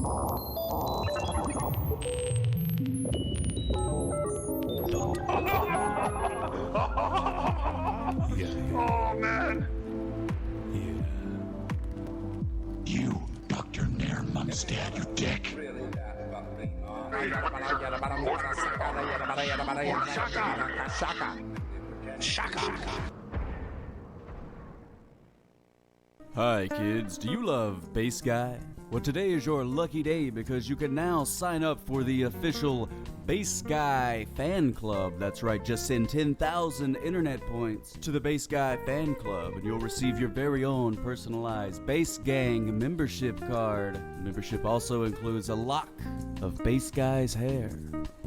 Oh, man. Yeah. You, Dr. Nair Munstead, you dick. Shaka. Hi kids, do you love Bass Guy? Well, today is your lucky day because you can now sign up for the official Bass Guy Fan Club. That's right, just send 10,000 internet points to the Bass Guy Fan Club and you'll receive your very own personalized Bass Gang membership card. Membership also includes a lock of Bass Guy's hair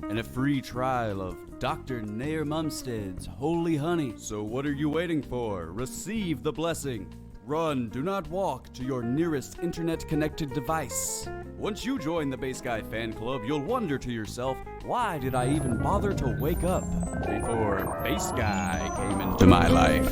and a free trial of Dr. Nair Mumstead's Holy Honey. So what are you waiting for? Receive the blessing. Run, do not walk to your nearest internet-connected device. Once you join the Bass Guy Fan Club, you'll wonder to yourself, why did I even bother to wake up before Bass Guy came into my life?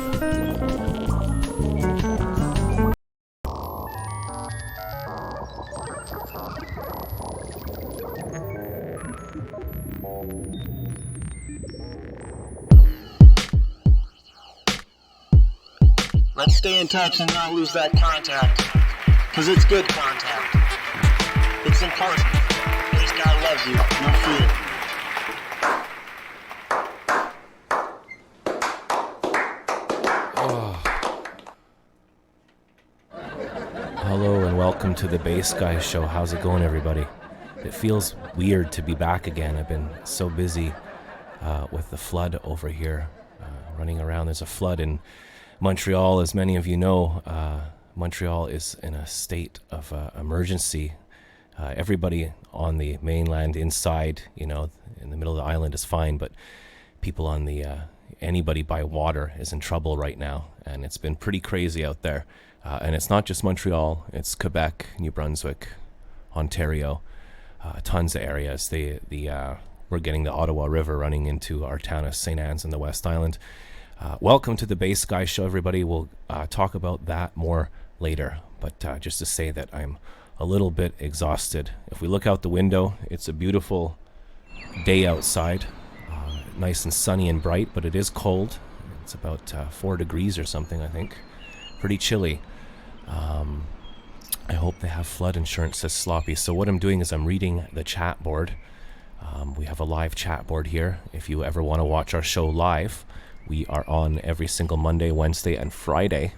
Let's stay in touch and not lose that contact. Because it's good contact. It's important. This guy loves you. No fear. Hello and welcome to the Bass Guy Show. How's it going, everybody? It feels weird to be back again. I've been so busy with the flood over here, running around. There's a flood in Montreal, as many of you know. Montreal is in a state of emergency. Everybody on the mainland inside, in the middle of the island is fine, but people on the, anybody by water is in trouble right now, and it's been pretty crazy out there. And it's not just Montreal, it's Quebec, New Brunswick, Ontario, tons of areas. We're getting the Ottawa River running into our town of St. Anne's in the West Island. Welcome to the Bass Guy Show, everybody. We'll talk about that more later, but just to say that I'm a little bit exhausted. If we look out the window, it's a beautiful day outside, nice and sunny and bright, but it is cold. It's about 4 degrees or something, I think. Pretty chilly. I hope they have flood insurance, says Sloppy. So what I'm doing is I'm reading the chat board. We have a live chat board here. If you ever want to watch our show live, we are on every single Monday, Wednesday, and Friday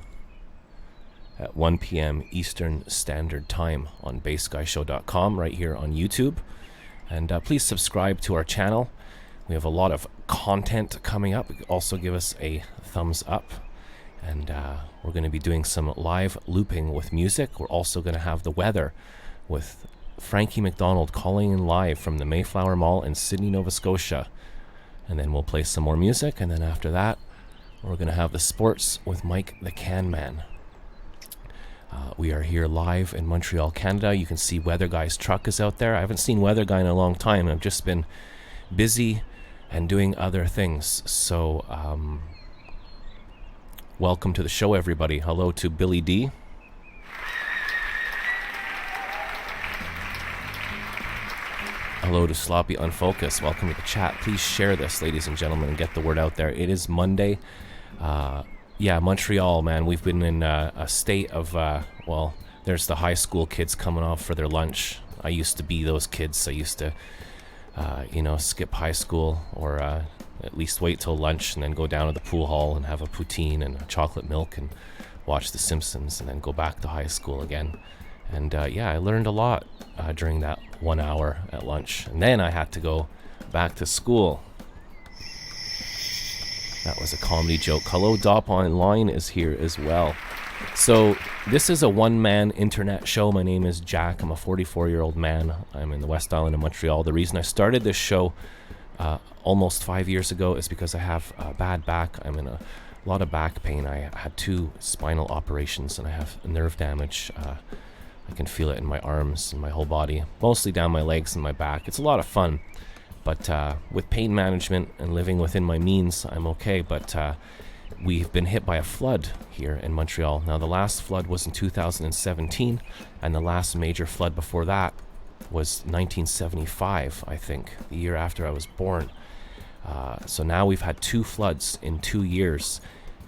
at 1 p.m. Eastern Standard Time on bassguyshow.com, right here on YouTube. And please subscribe to our channel. We have a lot of content coming up. Also give us a thumbs up. And we're going to be doing some live looping with music. We're also going to have the weather with Frankie McDonald calling in live from the Mayflower Mall in Sydney, Nova Scotia. And then we'll play some more music, and then after that, we're going to have the sports with Mike the Can Man. We are here live in Montreal, Canada. You can see Weather Guy's truck is out there. I haven't seen Weather Guy in a long time. I've just been busy and doing other things. So, welcome to the show, everybody. Hello to Billy D. Hello to Sloppy Unfocused. Welcome to the chat. Please share this, ladies and gentlemen, and get the word out there. It is Monday. Montreal, man. We've been in a state of, there's the high school kids coming off for their lunch. I used to be those kids. I used to, skip high school or at least wait till lunch and then go down to the pool hall and have a poutine and a chocolate milk and watch The Simpsons and then go back to high school again. And I learned a lot during that 1 hour at lunch. And then I had to go back to school. That was a comedy joke. Hello, Dop Online is here as well. So this is a one-man internet show. My name is Jack. I'm a 44-year-old man. I'm in the West Island of Montreal. The reason I started this show almost 5 years ago is because I have a bad back. I'm in a lot of back pain. I had 2 spinal operations and I have nerve damage. I can feel it in my arms and my whole body, mostly down my legs and my back. It's a lot of fun, but with pain management and living within my means, I'm okay. But we've been hit by a flood here in Montreal. Now, the last flood was in 2017, and the last major flood before that was 1975, I think, the year after I was born. So now we've had 2 floods in 2 years.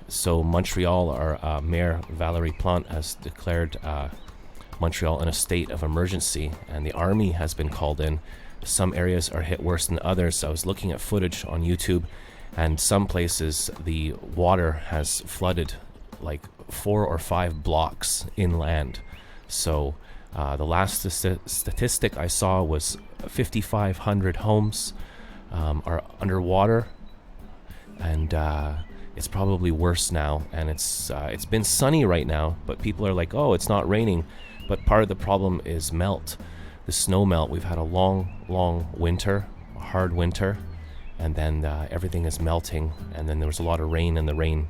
So Montreal, our Mayor Valérie Plante has declared Montreal in a state of emergency, and the army has been called in. Some areas are hit worse than others. I was looking at footage on YouTube, and some places the water has flooded like 4 or 5 blocks inland. So the last statistic I saw was 5,500 homes are underwater, and it's probably worse now. And it's been sunny right now, but people are like, oh, it's not raining. But part of the problem is melt, the snow melt. We've had a long winter, a hard winter, and then everything is melting. And then there was a lot of rain, and the rain,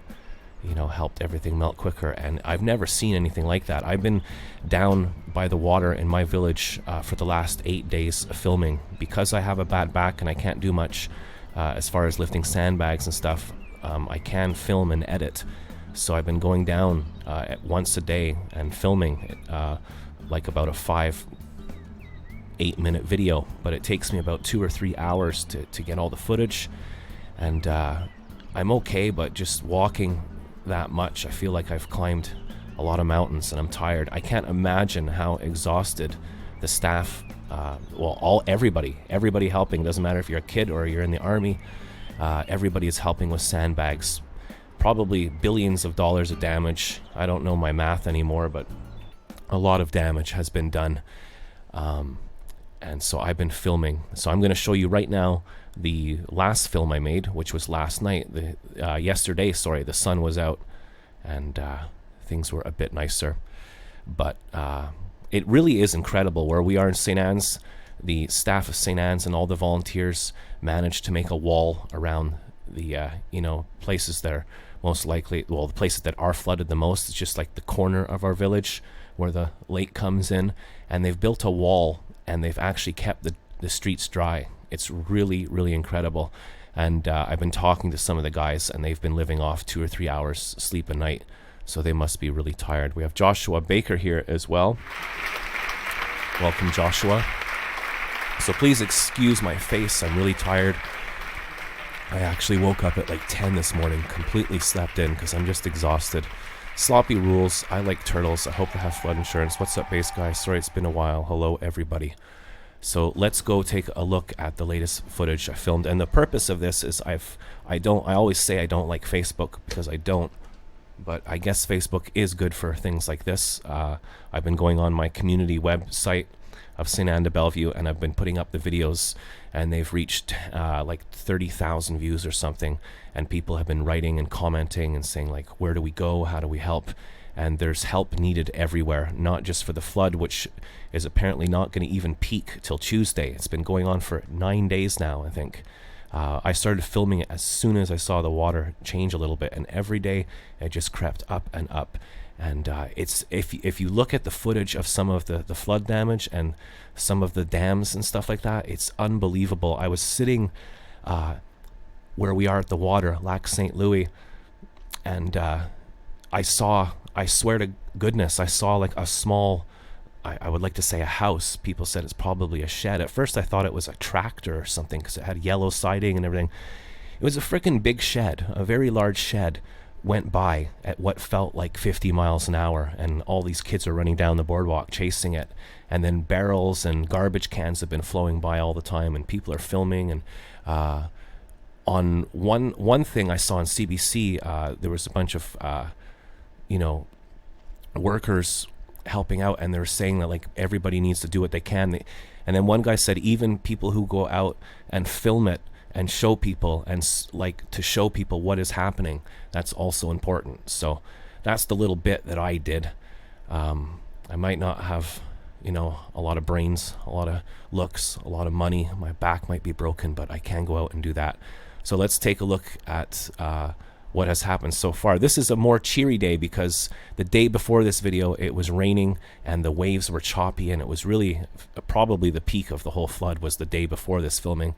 helped everything melt quicker. And I've never seen anything like that. I've been down by the water in my village for the last 8 days of filming because I have a bad back and I can't do much as far as lifting sandbags and stuff. I can film and edit. So I've been going down once a day and filming like about a 5-8 minute video, but it takes me about 2 or 3 hours to get all the footage. And I'm okay, but just walking that much, I feel like I've climbed a lot of mountains and I'm tired. I can't imagine how exhausted the staff, everybody helping, doesn't matter if you're a kid or you're in the army, everybody is helping with sandbags. Probably billions of dollars of damage. I don't know my math anymore, but a lot of damage has been done. And so I've been filming. So I'm going to show you right now the last film I made, which was last night. Yesterday, the sun was out and things were a bit nicer. But it really is incredible where we are in St. Anne's. The staff of St. Anne's and all the volunteers managed to make a wall around the places that are most likely, the places that are flooded the most. It's just like the corner of our village where the lake comes in, and they've built a wall and they've actually kept the streets dry. It's really, really incredible. And I've been talking to some of the guys, and they've been living off 2 or 3 hours sleep a night, so they must be really tired. We have Joshua Baker here as well. Welcome, Joshua. So please excuse my face. I'm really tired. I actually woke up at like 10 this morning, completely slept in because I'm just exhausted. Sloppy rules. I like turtles. I hope they have flood insurance. What's up, base guy? Sorry, it's been a while. Hello, everybody. So let's go take a look at the latest footage I filmed. And the purpose of this is I always say I don't like Facebook because I don't. But I guess Facebook is good for things like this. I've been going on my community website of St. Anne de Bellevue, and I've been putting up the videos, and they've reached like 30,000 views or something, and people have been writing and commenting and saying like, where do we go, how do we help? And there's help needed everywhere, not just for the flood, which is apparently not going to even peak till Tuesday. It's been going on for 9 days now, I think. I started filming it as soon as I saw the water change a little bit, and every day it just crept up and up. And it's if you look at the footage of some of the flood damage and some of the dams and stuff like that, it's unbelievable. I was sitting where we are at the water, Lac St. Louis, and I swear to goodness, I saw like a small, I would like to say a house. People said it's probably a shed. At first I thought it was a tractor or something because it had yellow siding and everything. It was a freaking big shed, a very large shed. Went by at what felt like 50 miles an hour, and all these kids are running down the boardwalk chasing it, and then barrels and garbage cans have been flowing by all the time, and people are filming. And on one thing I saw on CBC, there was a bunch of workers helping out, and they were saying that like everybody needs to do what they can. And then one guy said even people who go out and film it and show people and like to show people what is happening, that's also important. So that's the little bit that I did. I might not have a lot of brains, a lot of looks, a lot of money, my back might be broken, but I can go out and do that. So let's take a look at what has happened so far. This is a more cheery day because the day before this video it was raining and the waves were choppy, and it was really probably the peak of the whole flood was the day before this filming.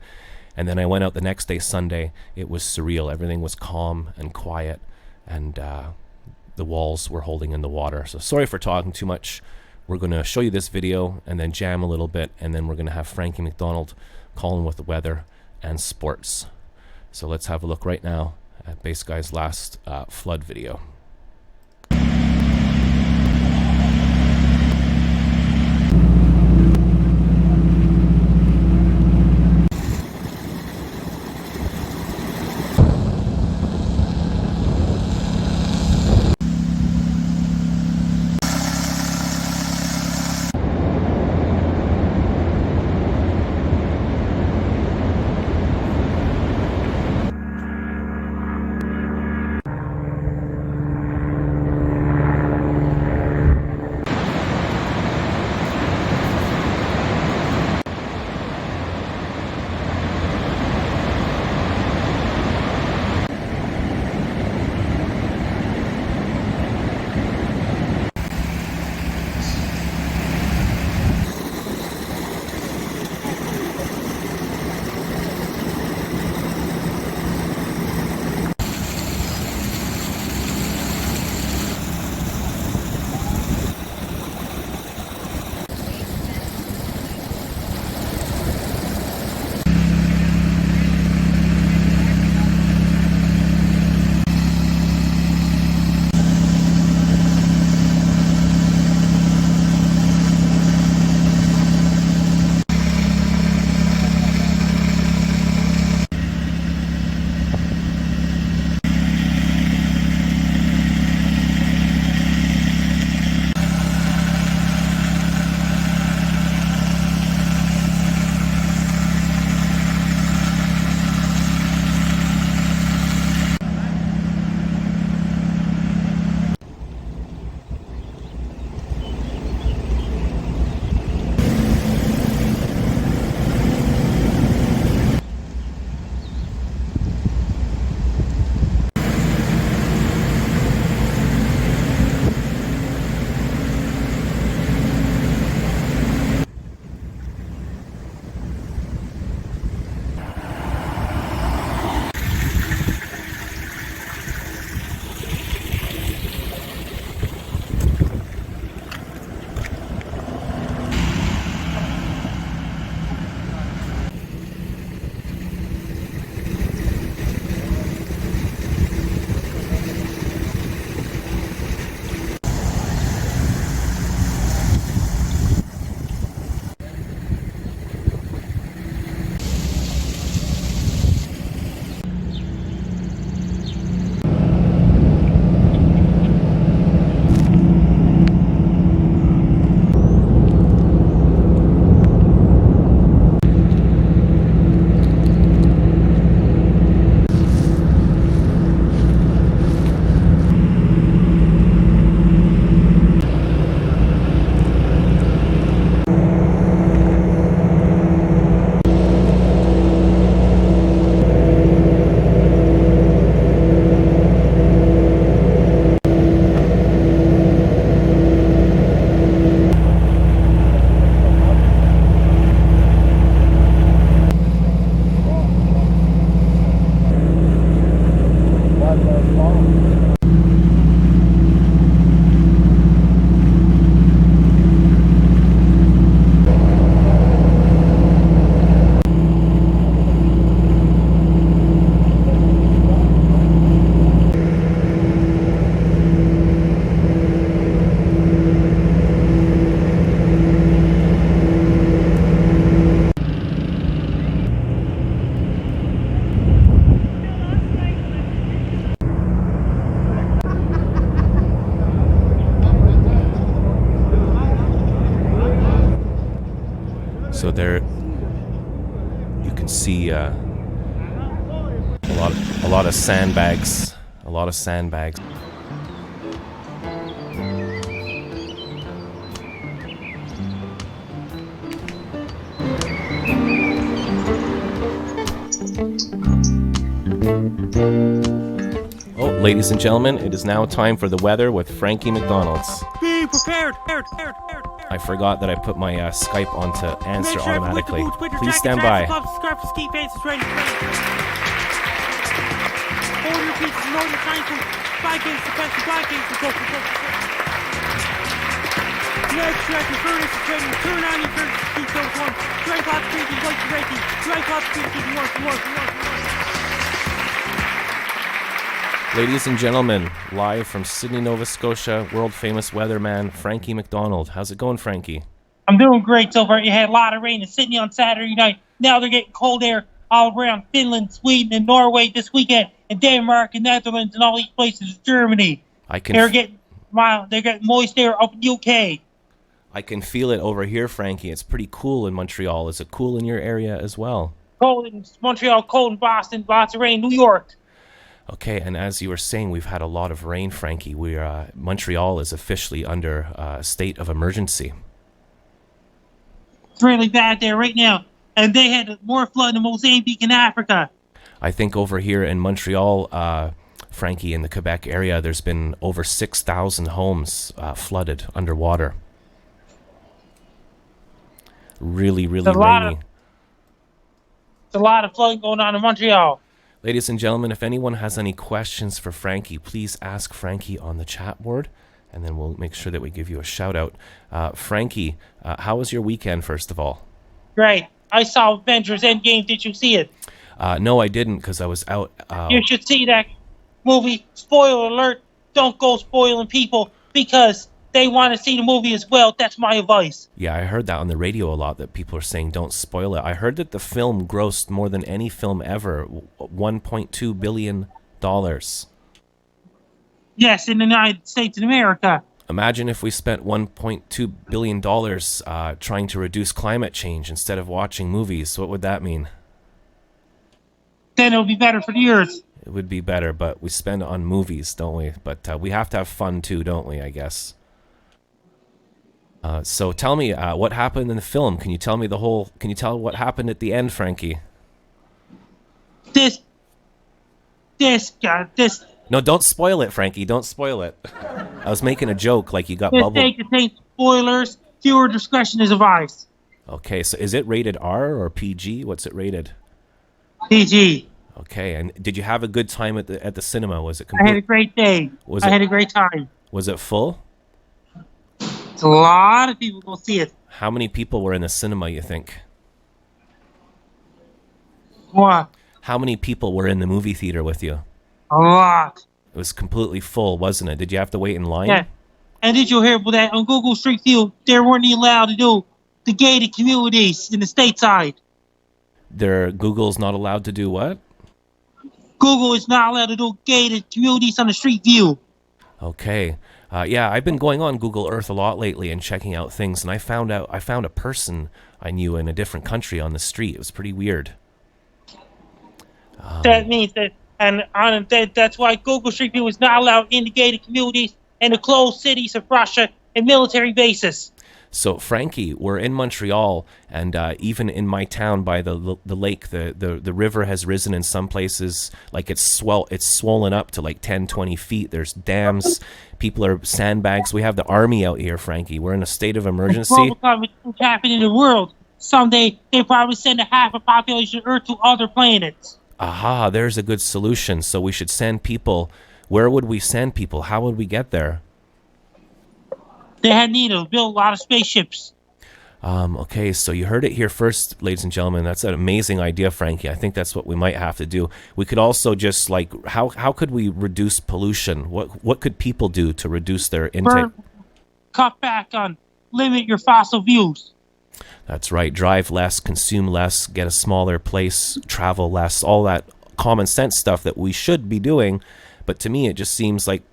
And then I went out the next day, Sunday. It was surreal. Everything was calm and quiet, and the walls were holding in the water. So sorry for talking too much. We're going to show you this video and then jam a little bit, and then we're going to have Frankie McDonald calling with the weather and sports. So let's have a look right now at Bass Guy's last flood video. So there you can see a lot of sandbags, a lot of sandbags. Oh, ladies and gentlemen, it is now time for the weather with Frankie McDonald's. Be prepared. I forgot that I put my Skype on to answer automatically. Please stand by. Hold your pieces, know your ankles. Flag against the press, flag against the Next track, the furnace is ready to turn on your furnace to keep those warm. Dry pop drinking, like Reiki. Dry pop drinking, more. Ladies and gentlemen, live from Sydney, Nova Scotia, world-famous weatherman Frankie McDonald. How's it going, Frankie? I'm doing great so far. You had a lot of rain in Sydney on Saturday night. Now they're getting cold air all around Finland, Sweden, and Norway this weekend, and Denmark and Netherlands and all these places, Germany. They're getting moist air up in the UK. I can feel it over here, Frankie. It's pretty cool in Montreal. Is it cool in your area as well? Cold in Montreal, cold in Boston, lots of rain, New York. Okay, and as you were saying, we've had a lot of rain, Frankie. Montreal is officially under a state of emergency. It's really bad there right now. And they had more flood in Mozambique in Africa. I think over here in Montreal, Frankie, in the Quebec area, there's been over 6,000 homes flooded underwater. Really rainy. There's a lot of flooding going on in Montreal. Ladies and gentlemen, if anyone has any questions for Frankie, please ask Frankie on the chat board, and then we'll make sure that we give you a shout out. Frankie, how was your weekend, first of all? Great. I saw Avengers Endgame. Did you see it? No, I didn't, because I was out. You should see that movie. Spoiler alert. Don't go spoiling people because they want to see the movie as well. That's my advice. Yeah, I heard that on the radio a lot, that people are saying don't spoil it. I heard that the film grossed more than any film ever, $1.2 billion. Yes, in the United States of America. Imagine if we spent $1.2 billion trying to reduce climate change instead of watching movies. What would that mean? Then it would be better for the earth. It would be better, but we spend it on movies, don't we? But we have to have fun too, don't we, I guess? So tell me, what happened in the film? Can you tell what happened at the end, Frankie? This. No, don't spoil it, Frankie. Don't spoil it. I was making a joke like you got This bubbled. thing contains spoilers. Viewer discretion is advised. Okay, so is it rated R or PG? What's it rated? PG. Okay, and did you have a good time at the cinema? Was it I had a complete? great day. I had a great time. Was it full? It's a lot of people go see it. How many people were in the cinema, you think? What? How many people were in the movie theater with you? A lot. It was completely full, wasn't it? Did you have to wait in line? Yeah. And did you hear about that on Google Street View? They weren't allowed to do the gated communities in the stateside. Google's not allowed to do what? Google is not allowed to do gated communities on the Street View. Okay. Yeah, I've been going on Google Earth a lot lately and checking out things, and I found a person I knew in a different country on the street. It was pretty weird. That means that, that's why Google Street View is not allowed in the gated communities and the closed cities of Russia and military bases. So, Frankie, we're in Montreal, and even in my town by the lake, the river has risen in some places. Like it's swollen up to like 10, 20 feet. There's dams. People are sandbags. We have the army out here, Frankie. We're in a state of emergency. Global climate change happening in the world. Someday, they probably send a half a population of Earth to other planets. Aha, there's a good solution. So we should send people. Where would we send people? How would we get there? They had need to build a lot of spaceships. Okay, so you heard it here first, ladies and gentlemen. That's an amazing idea, Frankie. I think that's what we might have to do. We could also just how could we reduce pollution? What could people do to reduce their intake? Cut back on, limit your fossil fuels. That's right. Drive less, consume less, get a smaller place, travel less, all that common sense stuff that we should be doing. But to me, it just seems like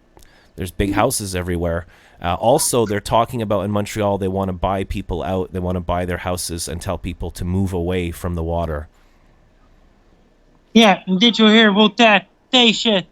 there's big houses everywhere. Also, they're talking about in Montreal, they want to buy people out. They want to buy their houses and tell people to move away from the water. Yeah, and did you hear about that? They should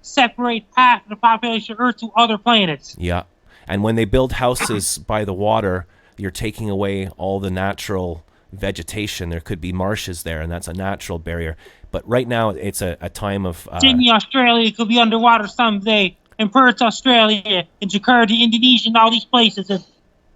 separate half of the population of Earth to other planets. Yeah, and when they build houses by the water, you're taking away all the natural vegetation. There could be marshes there, and that's a natural barrier. But right now, it's a time of... Sydney, Australia could be underwater someday. In Perth, Australia, in Jakarta, Indonesia, and all these places. And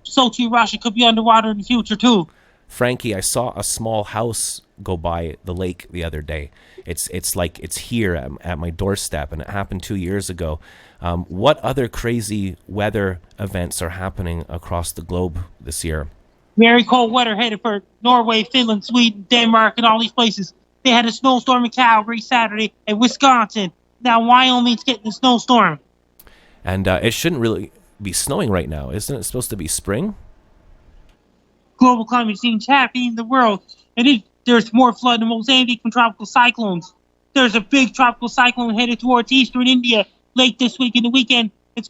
Sochi, Russia could be underwater in the future, too. Frankie, I saw a small house go by the lake the other day. It's like it's here at my doorstep, and it happened 2 years ago. What other crazy weather events are happening across the globe this year? Very cold weather headed for Norway, Finland, Sweden, Denmark, and all these places. They had a snowstorm in Calgary Saturday, and Wisconsin. Now Wyoming's getting a snowstorm. And it shouldn't really be snowing right now. Isn't it supposed to be spring? Global climate change happening in the world, and there's more flood in Mozambique from tropical cyclones. There's a big tropical cyclone headed towards eastern India late this week and the weekend. It's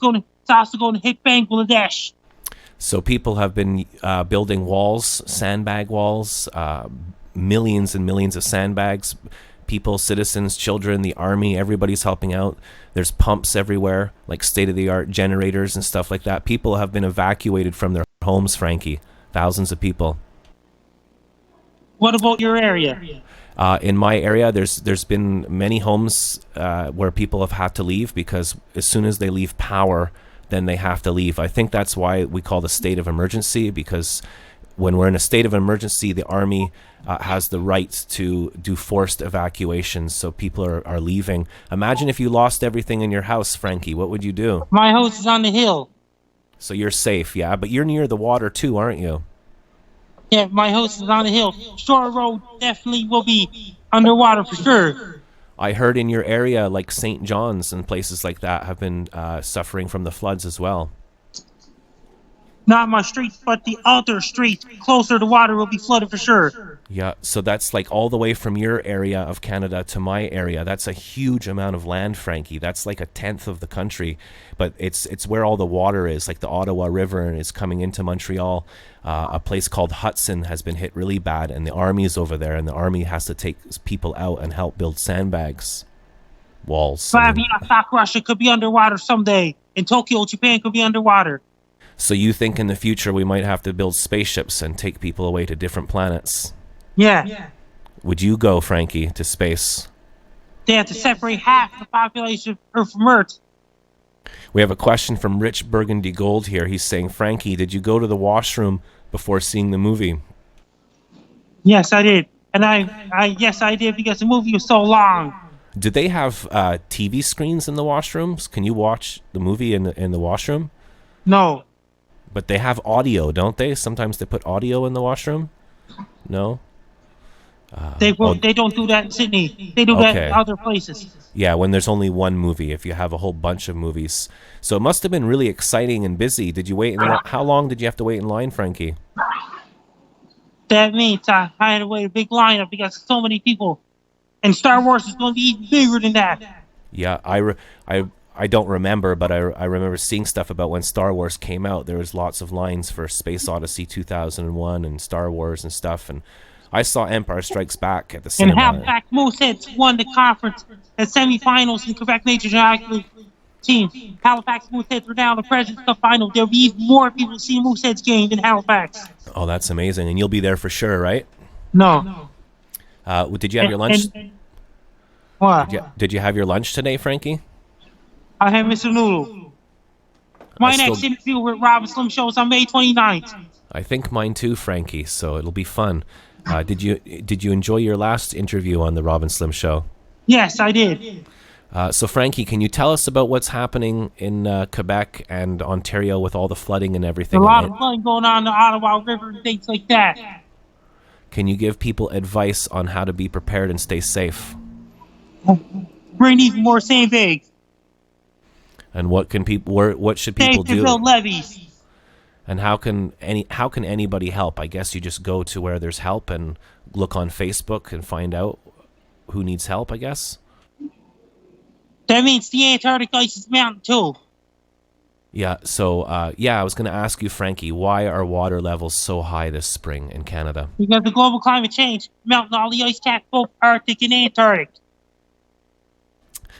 also going to hit Bangladesh. So people have been building walls, sandbag walls, millions and millions of sandbags. People, citizens, children, the army, everybody's helping out. There's pumps everywhere, like state-of-the-art generators and stuff like that. People have been evacuated from their homes, Frankie. Thousands of people. What about your area? In my area, there's been many homes where people have had to leave because as soon as they leave power, then they have to leave. I think that's why we call the state of emergency, because when we're in a state of emergency, the army has the right to do forced evacuations, so people are leaving. Imagine if you lost everything in your house, Frankie. What would you do? My house is on the hill. So you're safe, yeah? But you're near the water too, aren't you? Yeah, my house is on the hill. Shore Road definitely will be underwater for sure. I heard in your area, like St. John's and places like that, have been suffering from the floods as well. Not my street, but the other street closer to water will be flooded for sure. Yeah, so that's like all the way from your area of Canada to my area. That's a huge amount of land, Frankie. That's like a tenth of the country, but it's where all the water is, like the Ottawa River, and it's coming into Montreal. A place called Hudson has been hit really bad, and the army's over there, and the army has to take people out and help build sandbags, walls. Vladivostok, Russia could be underwater someday, and Tokyo, Japan could be underwater. So you think in the future we might have to build spaceships and take people away to different planets? Yeah. Would you go, Frankie, to space? They have to separate half the population from Earth. We have a question from Rich Burgundy Gold here. He's saying, Frankie, did you go to the washroom before seeing the movie? Yes, I did. And yes, I did, because the movie was so long. Did they have TV screens in the washrooms? Can you watch the movie in the washroom? No. But they have audio, don't they? Sometimes they put audio in the washroom? No? They don't do that in Sydney. They do that in other places. Yeah, when there's only one movie, if you have a whole bunch of movies. So it must have been really exciting and busy. Did you wait how long did you have to wait in line, Frankie? That means I had to wait a big lineup because so many people. And Star Wars is going to be even bigger than that. Yeah, I don't remember, but I remember seeing stuff about when Star Wars came out. There was lots of lines for Space Odyssey 2001 and Star Wars and stuff. And I saw Empire Strikes Back at the cinema. And Halifax Mooseheads won the conference at semifinals in Quebec Nature Hockey team. Halifax Mooseheads were down the President's Cup final. There'll be even more people see Mooseheads game in Halifax. Oh, that's amazing. And you'll be there for sure, right? No. Did you have your lunch? What? Did you have your lunch today, Frankie? I had Mr. Noodle. My next interview with Robin Slim Show is on May 29th. I think mine too, Frankie, so it'll be fun. Did you enjoy your last interview on the Robin Slim Show? Yes, I did. So Frankie, can you tell us about what's happening in Quebec and Ontario with all the flooding and everything? A lot of flooding going on in the Ottawa River and things like that. Can you give people advice on how to be prepared and stay safe? Bring even more sandbags. And what should people do? Build levees. And how can anybody help? I guess you just go to where there's help and look on Facebook and find out who needs help, I guess. That means the Antarctic ice is melting too. Yeah, so I was going to ask you, Frankie, why are water levels so high this spring in Canada? Because of global climate change, melting all the ice caps, both Arctic and Antarctic.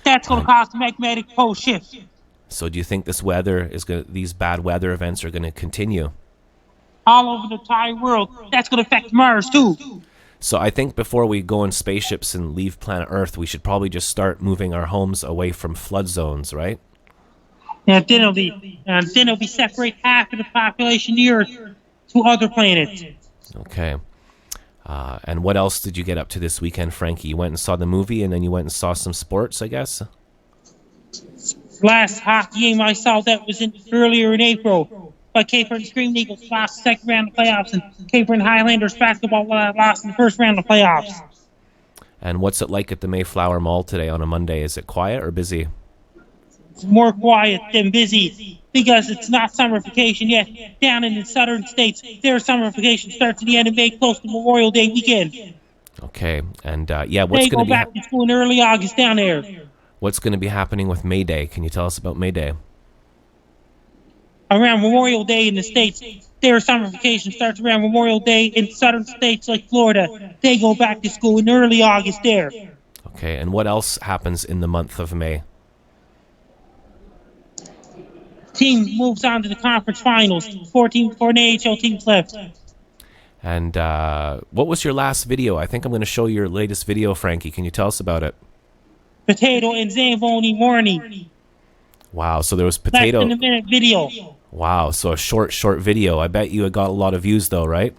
That's going to cause the magnetic pole shift. So do you think these bad weather events are going to continue? All over the entire world. That's going to affect Mars too. So I think before we go in spaceships and leave planet Earth, we should probably just start moving our homes away from flood zones, right? And then it'll be separate half of the population of the Earth to other planets. Okay. And what else did you get up to this weekend, Frankie? You went and saw the movie, and then you went and saw some sports, I guess? Last hockey game I saw that was earlier in April. But Cape and Scream Eagles lost the second round of playoffs, and Cape and Highlanders basketball lost in the first round of playoffs. And what's it like at the Mayflower Mall today on a Monday? Is it quiet or busy? It's more quiet than busy because it's not summer vacation yet. Down in the southern states, their summer vacation starts at the end of May, close to Memorial Day weekend. Okay, and what's They going go to be back to school in early August down there. what's going to be happening with May Day? Can you tell us about May Day? Around Memorial Day in the States, their summer vacation starts around Memorial Day in southern states like Florida. They go back to school in early August there. Okay, and what else happens in the month of May? Team moves on to the conference finals. 4 AHL teams left. And what was your last video? I think I'm going to show your latest video, Frankie. Can you tell us about it? Potato and Zamboni morning. Wow, so there was Less potato. than a minute video. Wow, so a short video. I bet you it got a lot of views, though, right?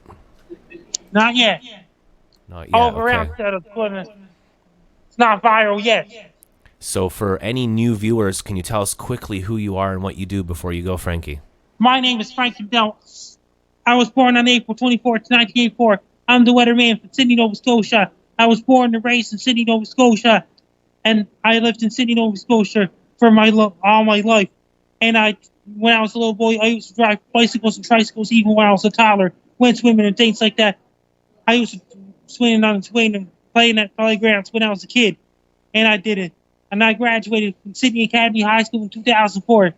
Not yet. Not yet. Over Okay. outside of goodness. It's not viral yet. So for any new viewers, can you tell us quickly who you are and what you do before you go, Frankie? My name is Frankie Bell. I was born on April 24th, 1984. I'm the weatherman from Sydney, Nova Scotia. I was born and raised in Sydney, Nova Scotia. And I lived in Sydney, Nova Scotia for all my life. And when I was a little boy, I used to drive bicycles and tricycles even when I was a toddler. Went swimming and things like that. I used to swing on swing and playing at playgrounds when I was a kid. And I did it. And I graduated from Sydney Academy High School in 2004.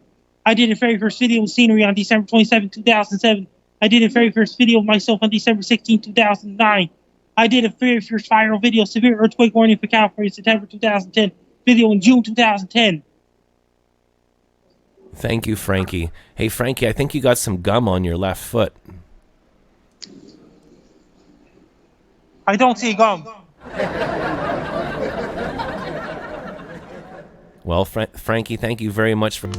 I did a very first video with scenery on December 27, 2007. I did a very first video of myself on December 16, 2009. I did a very first viral video, severe earthquake warning for California, September 2010. Video in June 2010. Thank you, Frankie. Hey, Frankie, I think you got some gum on your left foot. I don't see gum. Well, Frankie, thank you very much for...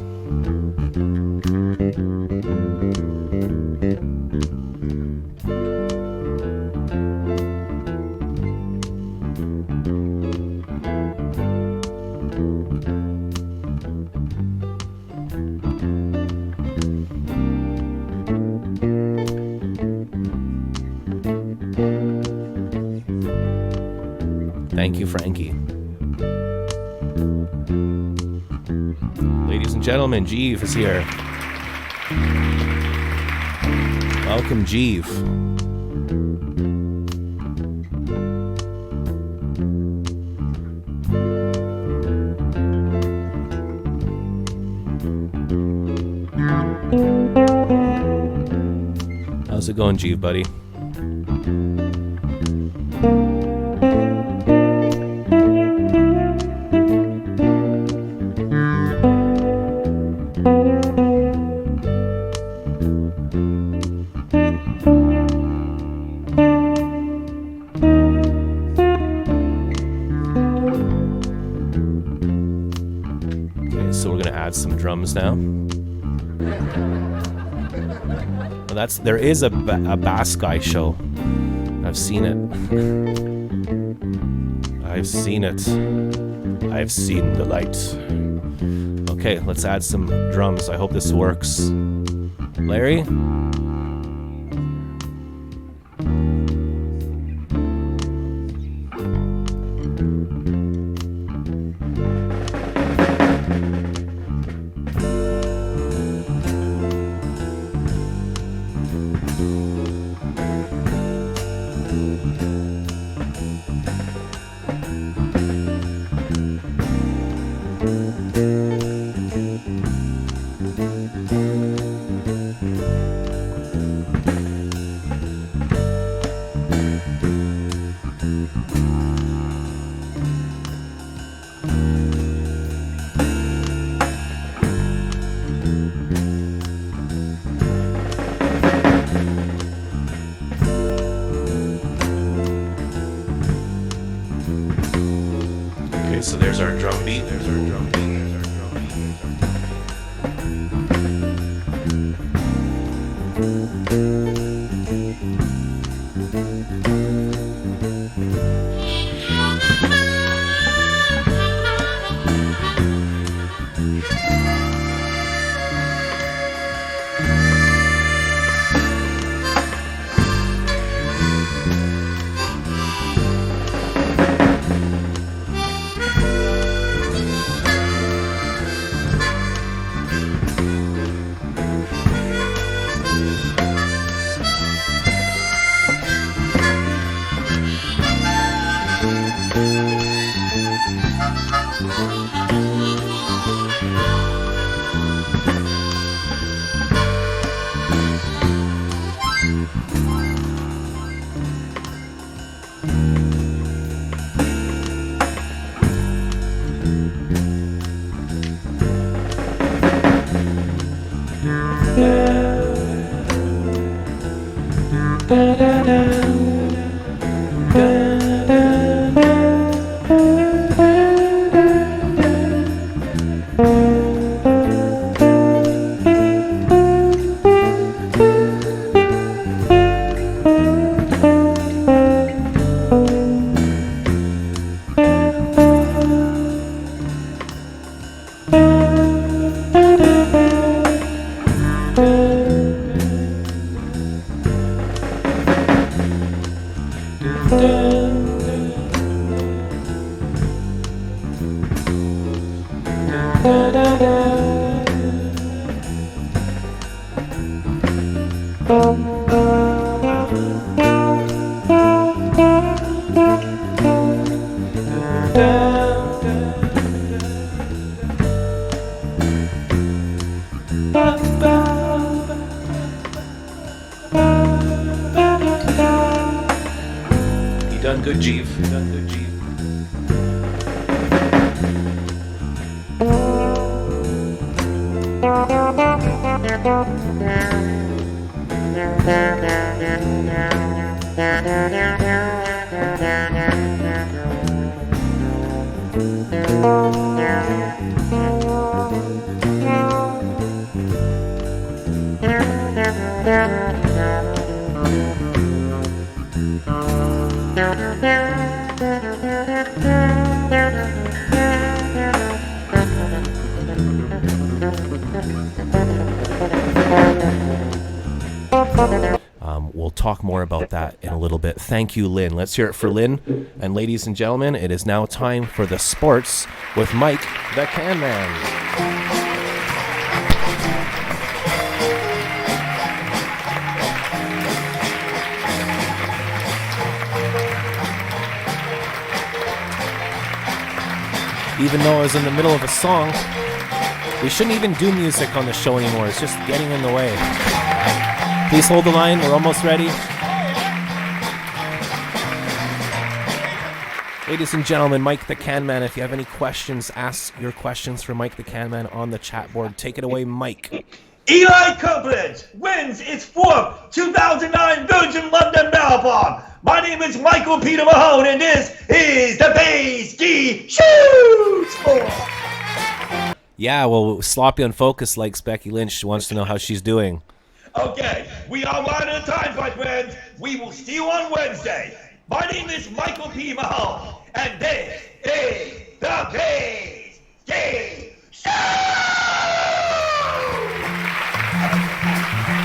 Thank you, Frankie. Ladies and gentlemen, Jeeve is here. Welcome, Jeeve. How's it going, Jeeve, buddy? So we're gonna add some drums now. Well, there is a bass guy show. I've seen it. I've seen it. I've seen the light. Okay, let's add some drums. I hope this works. Larry? So there's our drum beat. You done good, Jeeve. You done good, Jeeve. We'll talk more about that in a little bit. Thank you, Lynn. Let's hear it for Lynn. And ladies and gentlemen, it is now time for the sports with Mike, the Can Man. Even though I was in the middle of a song, we shouldn't even do music on the show anymore. It's just getting in the way. Please hold the line. We're almost ready. Ladies and gentlemen, Mike the Can Man. If you have any questions, ask your questions for Mike the Can Man on the chat board. Take it away, Mike. Eli Copeland wins its 4th 2009 Virgin London Marathon. My name is Michael Peter Mahone, and this is the Bass Ski Shoot Sport. Yeah, well, Sloppy on Focus likes Becky Lynch. She wants to know how she's doing. Okay, we are one at a time, my friends. We will see you on Wednesday. My name is Michael P. Mahone, and this is the Bass Ski Shoot.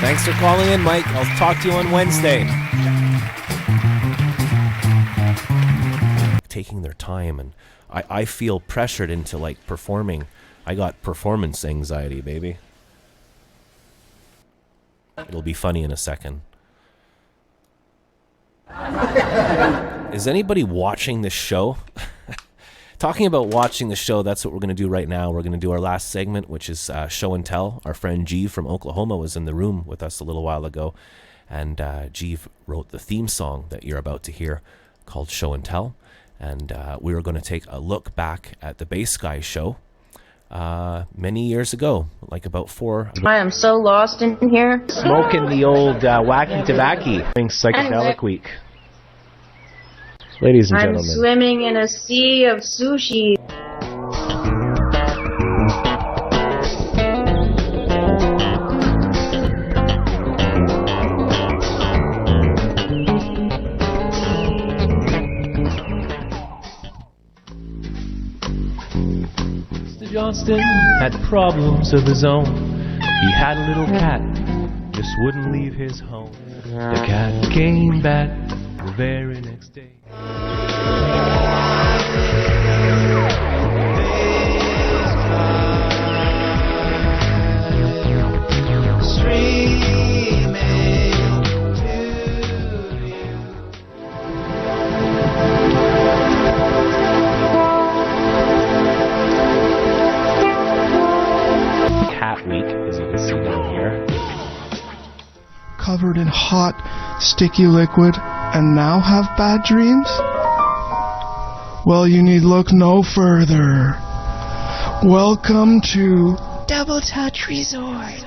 Thanks for calling in, Mike. I'll talk to you on Wednesday. Taking their time, and I feel pressured into like performing. I got performance anxiety, baby. It'll be funny in a second. Is anybody watching this show? Talking about watching the show, that's what we're going to do right now. We're going to do our last segment, which is Show and Tell. Our friend Jeeve from Oklahoma was in the room with us a little while ago, and Jeeve wrote the theme song that you're about to hear called Show and Tell. And we were going to take a look back at the Bass Guy show many years ago, like about 4. I am so lost in here. Smoking the old wacky tobacco. Psychedelic week. Ladies and I'm gentlemen. swimming in a sea of sushi. Mr. Johnston had problems of his own. He had a little cat, just wouldn't leave his home. The cat came back very next day. Cat week, as you can see down here. Covered in hot, sticky liquid, and now have bad dreams? Well, you need look no further. Welcome to Double Touch Resorts.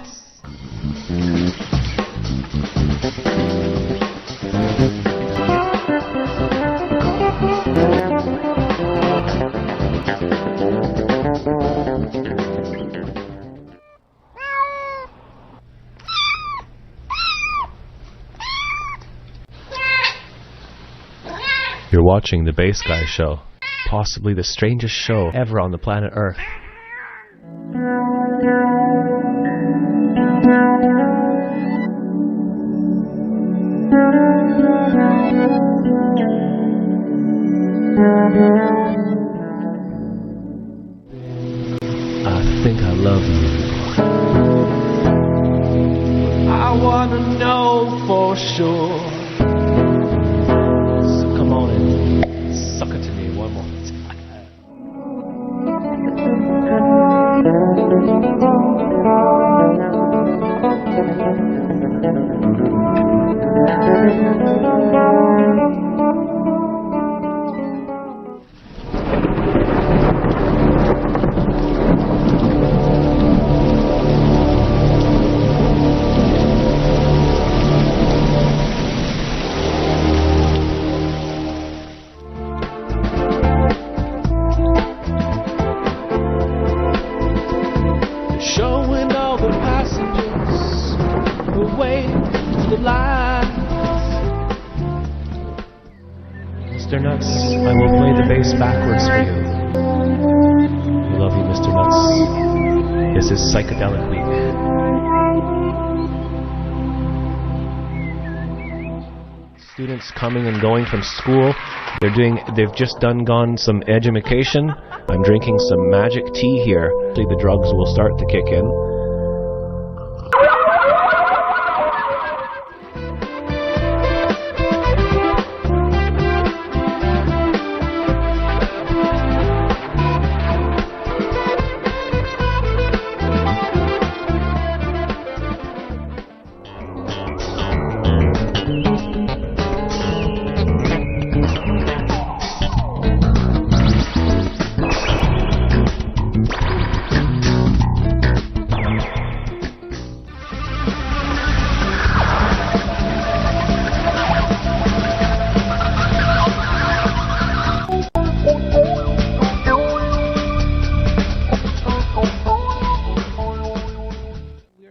You're watching the Bass Guy Show, possibly the strangest show ever on the planet Earth. I think I love you. I wanna know for sure. So come on and suck it to me one more showing all the passengers the way to the lights. Mr. Nuts, I will play the bass backwards for you. We love you, Mr. Nuts. This is Psychedelic Week. Students coming and going from school. They've just gone some edumacation. I'm drinking some magic tea here. The drugs will start to kick in.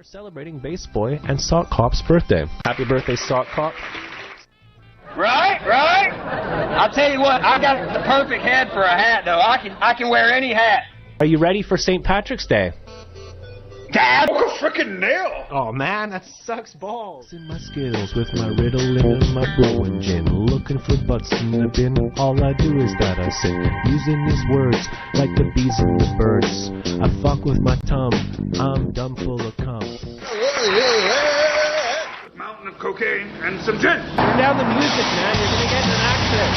Celebrating Bass Boy and Sock Cop's birthday. Happy birthday, Sock Cop. Right? I'll tell you what, I got the perfect head for a hat, though. I can wear any hat. Are you ready for St. Patrick's Day? Dad! Broke a frickin' nail! Oh man, that sucks balls. In my Skittles with my Ritalin and my blowing gin, looking for butts in the bin. All I do is that I sing, using these words like the bees and the birds. I fuck with my tongue, I'm dumb full of cum. Mountain of cocaine and some gin. Turn down the music, man. You're gonna get in an accident.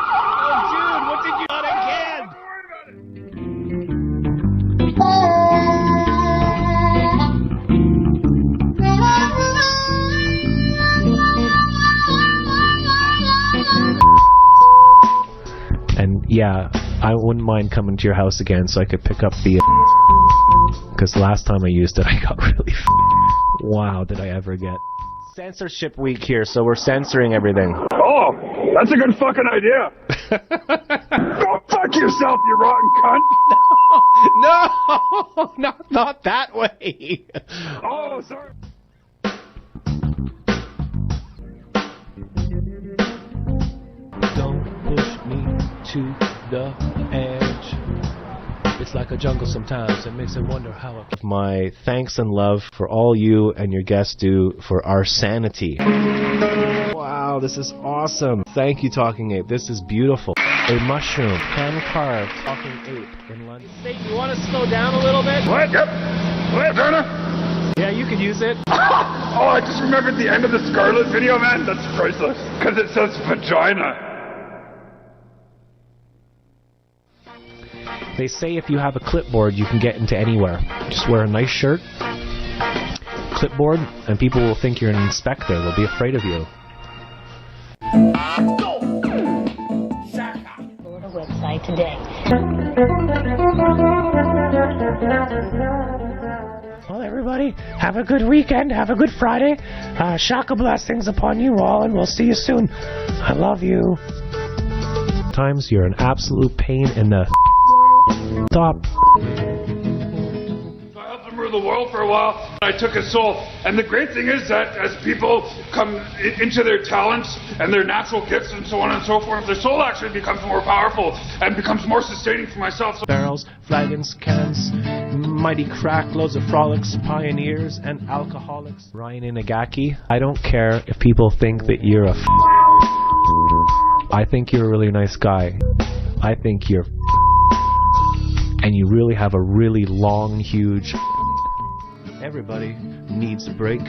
Oh, dude, what did you not again? And yeah, I wouldn't mind coming to your house again so I could pick up the... Because last time I used it, I got really... Wow, did I ever get... Censorship week here, so we're censoring everything. Oh, that's a good fucking idea. Go fuck yourself, you rotten cunt. No, not that way. Oh, sorry. Don't push me to the edge. It's It's like a jungle sometimes. It makes me wonder how my thanks and love for all you and your guests do for our sanity. Wow, this is awesome. Thank you, Talking Ape. This is beautiful. A mushroom, hand-carved Talking Ape in London. Hey, you want to slow down a little bit? What? Yep. What, Turner? Yeah, you could use it. Oh, I just remembered the end of the Scarlet video, man. That's priceless. Because it says vagina. They say if you have a clipboard, you can get into anywhere. Just wear a nice shirt, clipboard, and people will think you're an inspector. They'll be afraid of you. Go to website today. Well, everybody, have a good weekend. Have a good Friday. Shaka blessings upon you all, and we'll see you soon. I love you. Times you're an absolute pain in the... Stop. I helped him rule the world for a while. I took his soul. And the great thing is that as people come into their talents and their natural gifts and so on and so forth, their soul actually becomes more powerful and becomes more sustaining for myself. Barrels, flagons, cans, mighty crack, loads of frolics, pioneers, and alcoholics. Ryan Inagaki, I don't care if people think that you're a I think you're a really nice guy. I think you're and you really have a really long, huge... Everybody needs a break,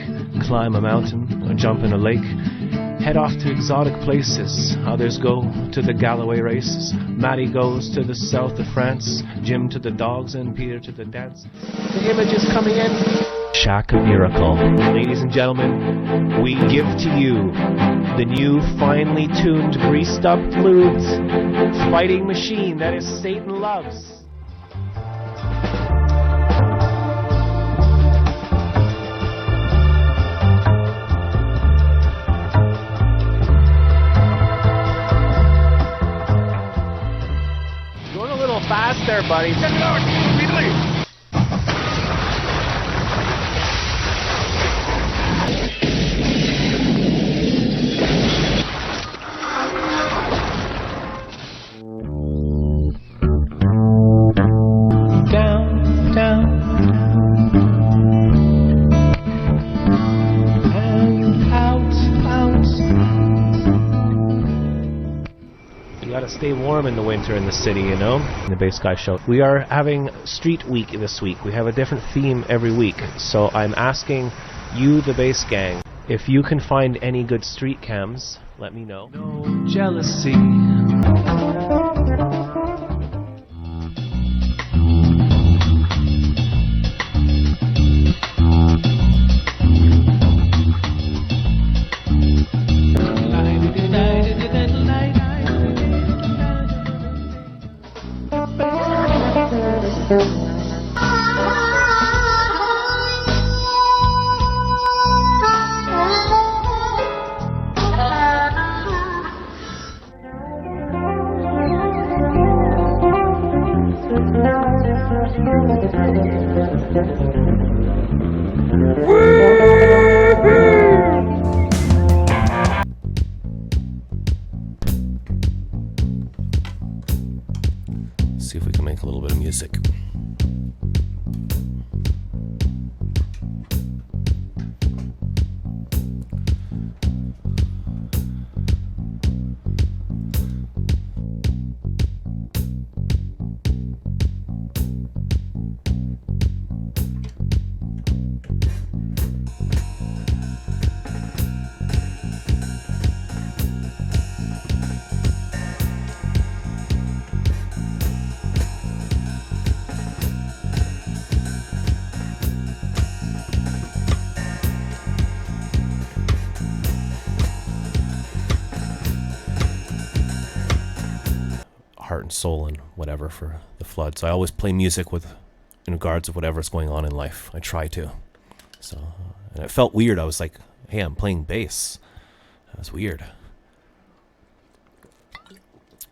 climb a mountain, or jump in a lake, head off to exotic places. Others go to the Galloway races. Matty goes to the south of France, Jim to the dogs, and Peter to the dance. The image is coming in. Shaka Miracle. Ladies and gentlemen, we give to you the new, finely tuned, greased-up lubes fighting machine that is Satan Loves. Fast there, buddy. Check it out. Immediately. Down, down. And out, out. You gotta stay warm in the winter in the city, you know? In the Bass Guy Show. We are having Street Week this week. We have a different theme every week. So I'm asking you, the Bass Gang, if you can find any good street cams, let me know. No jealousy. See if we can make a little bit of music. Heart and soul and whatever for the flood. So I always play music in regards of whatever's going on in life. I try to. So, and it felt weird. I was like, hey, I'm playing bass. That's weird.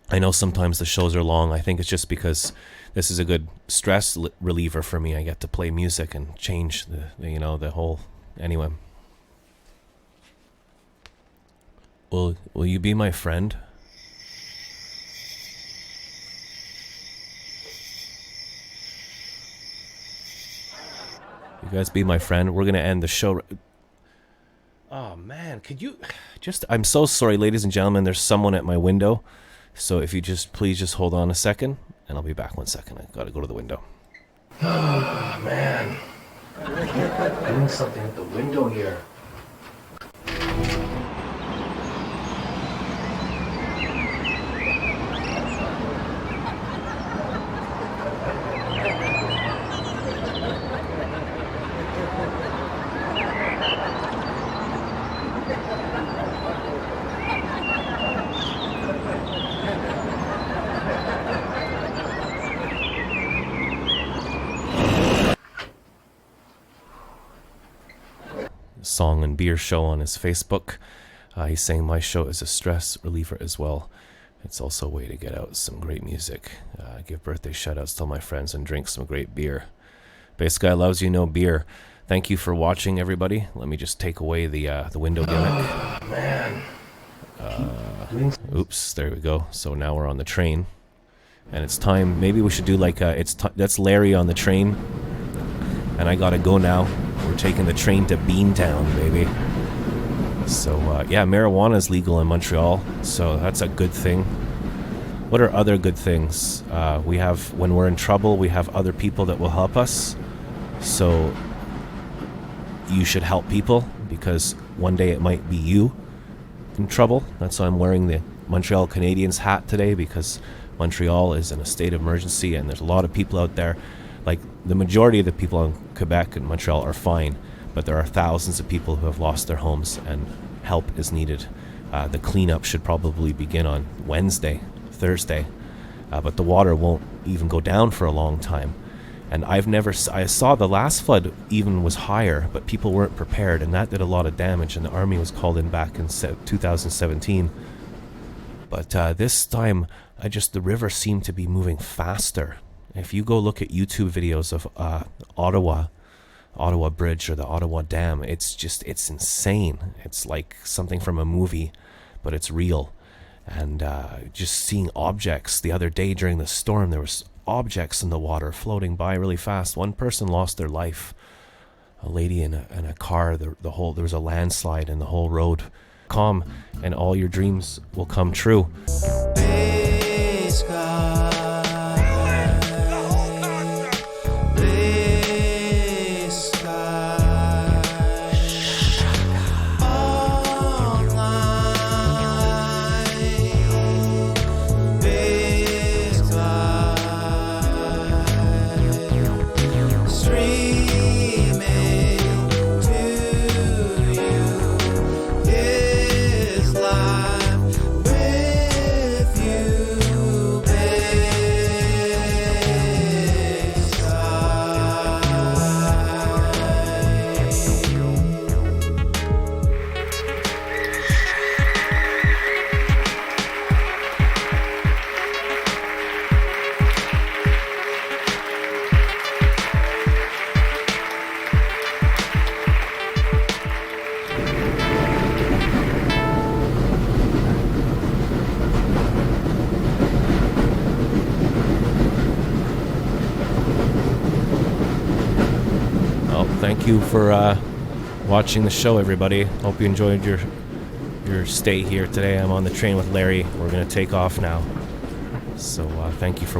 I know sometimes the shows are long. I think it's just because this is a good stress reliever for me. I get to play music and change the whole... Anyway. Will you be my friend? guys be my friend. We're gonna end the show. Oh man, could you just? I'm so sorry, ladies and gentlemen. There's someone at my window, so if you just please just hold on a second, and I'll be back 1 second. I gotta go to the window. Oh man, doing something at the window here. Song and beer show on his Facebook. He's saying my show is a stress reliever as well. It's also a way to get out some great music, give birthday shout outs to all my friends, and drink some great beer. Bass Guy loves you, no beer. Thank you for watching, everybody. Let me just take away the window gimmick. Oh, man. Oops, there we go. So now we're on the train, and it's time. Maybe we should do like that's Larry on the train, and I gotta go now. We're taking the train to Beantown, baby. So, yeah, marijuana is legal in Montreal, so that's a good thing. What are other good things? We have, when we're in trouble, we have other people that will help us. So, you should help people, because one day it might be you in trouble. That's why I'm wearing the Montreal Canadiens hat today, because Montreal is in a state of emergency, and there's a lot of people out there. Like, the majority of the people in Quebec and Montreal are fine, but there are thousands of people who have lost their homes, and help is needed. The cleanup should probably begin on Wednesday, Thursday, but the water won't even go down for a long time. And I saw the last flood even was higher, but people weren't prepared, and that did a lot of damage, and the army was called in back in 2017. But this time, the river seemed to be moving faster. If you go look at YouTube videos of Ottawa Bridge or the Ottawa Dam, it's insane. It's like something from a movie, but it's real. And just seeing objects. The other day during the storm, there was objects in the water floating by really fast. One person lost their life. A lady in a car. There was a landslide in the whole road. Calm, and all your dreams will come true. Thank you for watching the show, everybody. Hope you enjoyed your stay here today. I'm on the train with Larry. We're going to take off now. So thank you for